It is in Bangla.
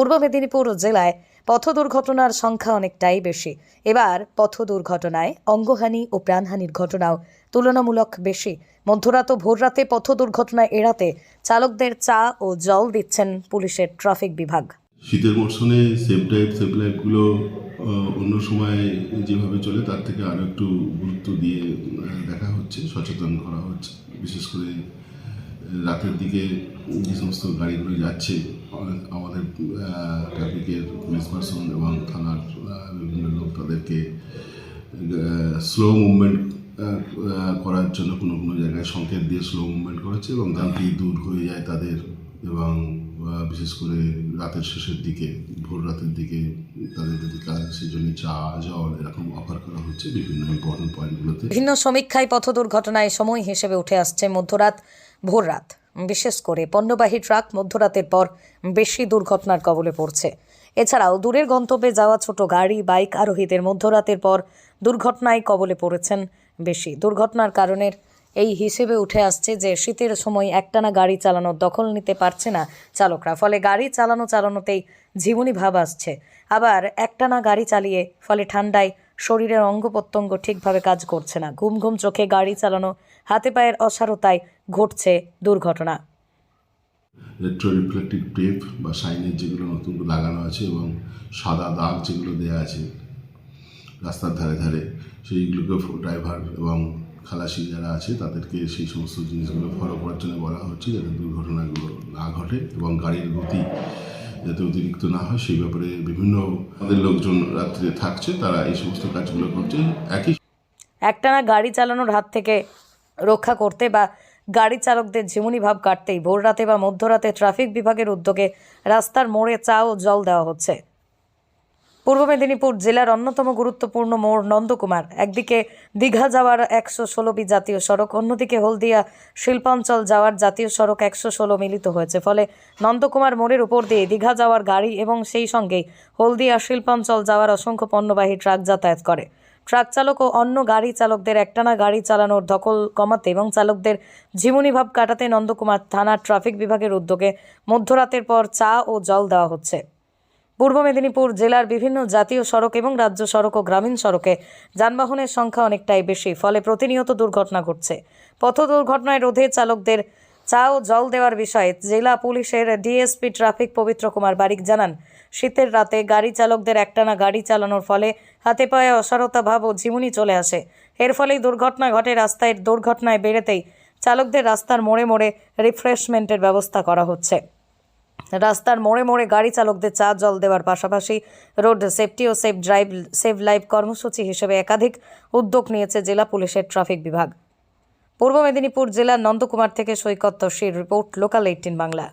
পূর্ব মেদিনীপুর জেলায় পথ দুর্ঘটনার সংখ্যা অনেকটাই বেশি। এবার পথ দুর্ঘটনায় অঙ্গহানি ও প্রাণহানির ঘটনাও তুলনামূলক বেশি। মধ্যরাত ও ভোররাতে পথ দুর্ঘটনা এড়াতে চালকদের চা ও জল দিচ্ছেন পুলিশের ট্রাফিক বিভাগ। শীতের মরশুমে সেফ লাইফগুলো অন্য সময় যেভাবে চলে তার থেকে আরও একটু গুরুত্ব দিয়ে দেখা হচ্ছে, সচেতন করা হচ্ছে। বিশেষ করে রাতের দিকে যে সমস্ত গাড়িগুলো যাচ্ছে, আমাদের ট্রাফিকের পুলিশ পার্সন এবং থানার বিভিন্ন লোক তাদেরকে স্লো মুভমেন্ট করার জন্য কোনো কোনো জায়গায় সংকেত দিয়ে স্লো মুভমেন্ট করাচ্ছে এবং গাড়ি দূর হয়ে যায় তাদের। এবং বিশেষ করে রাতের শেষের দিকে, ভোর রাতের দিকে তাদের যদি কাজ, সেই জন্য চা জল এরকম অফার করা হচ্ছে বিভিন্ন ইম্পর্টেন্ট পয়েন্টগুলোতে। বিভিন্ন সমীক্ষায় পথ দুর্ঘটনায় সময় হিসেবে উঠে আসছে মধ্যরাত, ভোররাত। বিশেষ করে পণ্যবাহী ট্রাক মধ্যরাতের পর বেশি দুর্ঘটনার কবলে পড়ছে। এছাড়াও দূরের গন্তব্যে যাওয়া ছোট গাড়ি, বাইক আরোহীদের মধ্যরাতের পর দুর্ঘটনায় কবলে পড়েছেন বেশি। দুর্ঘটনার কারণের এই হিসেবে উঠে আসছে যে শীতের সময় একটানা গাড়ি চালানোর দখল নিতে পারছে না চালকরা, ফলে গাড়ি চালানোতেই ঝিমুনি ভাব আসছে। আবার একটানা গাড়ি চালিয়ে ফলে ঠান্ডায় শরীরের অঙ্গ প্রত্যঙ্গ ঠিকভাবে কাজ করছে না। ঘুম ঘুম চোখে গাড়ি চালানো, হাতে পায়ের অসারতায় ঘটছে দুর্ঘটনা। রেট্রো রিফ্লেক্টিভ টেপ বা সাইনেজ যেগুলো নতুন লাগানো আছে এবং সাদা দাগ যেগুলো দেওয়া আছে রাস্তার ধারে ধারে, সেইগুলোকে ড্রাইভার এবং খালাসি যারা আছে তাদেরকে সেই সমস্ত জিনিসগুলো ফলো করার জন্য বলা হচ্ছে, যাতে দুর্ঘটনাগুলো না ঘটে এবং গাড়ির গতি যাতে অতিরিক্ত না হয় সেই ব্যাপারে বিভিন্ন আমাদের লোকজন রাত্রে থাকছে, তারা এই সমস্ত কাজগুলো করছে। একটানা গাড়ি চালানোর হাত থেকে রক্ষা করতে বা গাড়ি চালকদের ঝিমুনি ভাব কাটতেই ভোররাতে বা মধ্যরাতে ট্রাফিক বিভাগের উদ্যোগে রাস্তার মোড়ে চা ও জল দেওয়া হচ্ছে। পূর্ব মেদিনীপুর জেলার অন্যতম গুরুত্বপূর্ণ মোড় নন্দকুমার। একদিকে দীঘা যাওয়ার 116 জাতীয় সড়ক, অন্যদিকে হলদিয়া শিল্পাঞ্চল যাওয়ার জাতীয় সড়ক 116 মিলিত হয়েছে। ফলে নন্দকুমার মোড়ের উপর দিয়ে দীঘা যাওয়ার গাড়ি এবং সেই সঙ্গেই হলদিয়া শিল্পাঞ্চল যাওয়ার অসংখ্য পণ্যবাহী ট্রাক যাতায়াত করে। ট্রাক চালক ও অন্য গাড়ি চালকদের একটানা গাড়ি চালানোর দখল কমাতে এবং চালকদের ঝিমুনি ভাব কাটাতে নন্দকুমার থানার ট্রাফিক বিভাগের উদ্যোগে মধ্যরাতের পর চা ও জল দেওয়া হচ্ছে। পূর্ব মেদিনীপুর জেলার বিভিন্ন জাতীয় সড়ক এবং রাজ্য সড়ক ও গ্রামীণ সড়কে যানবাহনের সংখ্যা অনেকটাই বেশি, ফলে প্রতিনিয়ত দুর্ঘটনা ঘটছে। পথ দুর্ঘটনায় রোধে চালকদের চা ও জল দেওয়ার বিষয়ে জেলা পুলিশের ডিএসপি ট্রাফিক পবিত্র কুমার বারিক জানান, শীতের রাতে গাড়ি চালকদের একটানা গাড়ি চালানোর ফলে হাতে পায়ে অসারতা ভাব ও ঝিমুনি চলে আসে। এর ফলেই দুর্ঘটনা ঘটে। রাস্তায় দুর্ঘটনায় বেড়েতেই চালকদের রাস্তার মোড়ে মোড়ে রিফ্রেশমেন্টের ব্যবস্থা করা হচ্ছে। রাস্তার মোড়ে মোড়ে গাড়ি চালকদের চা জল দেওয়ার পাশাপাশি রোড সেফটি ও সেভ লাইফ কর্মসূচি হিসেবে একাধিক উদ্যোগ নিয়েছে জেলা পুলিশের ট্রাফিক বিভাগ। পূর্ব মেদিনীপুর জেলার নন্দকুমার থেকে সৈকত তসির রিপোর্ট, লোকাল 18 বাংলা।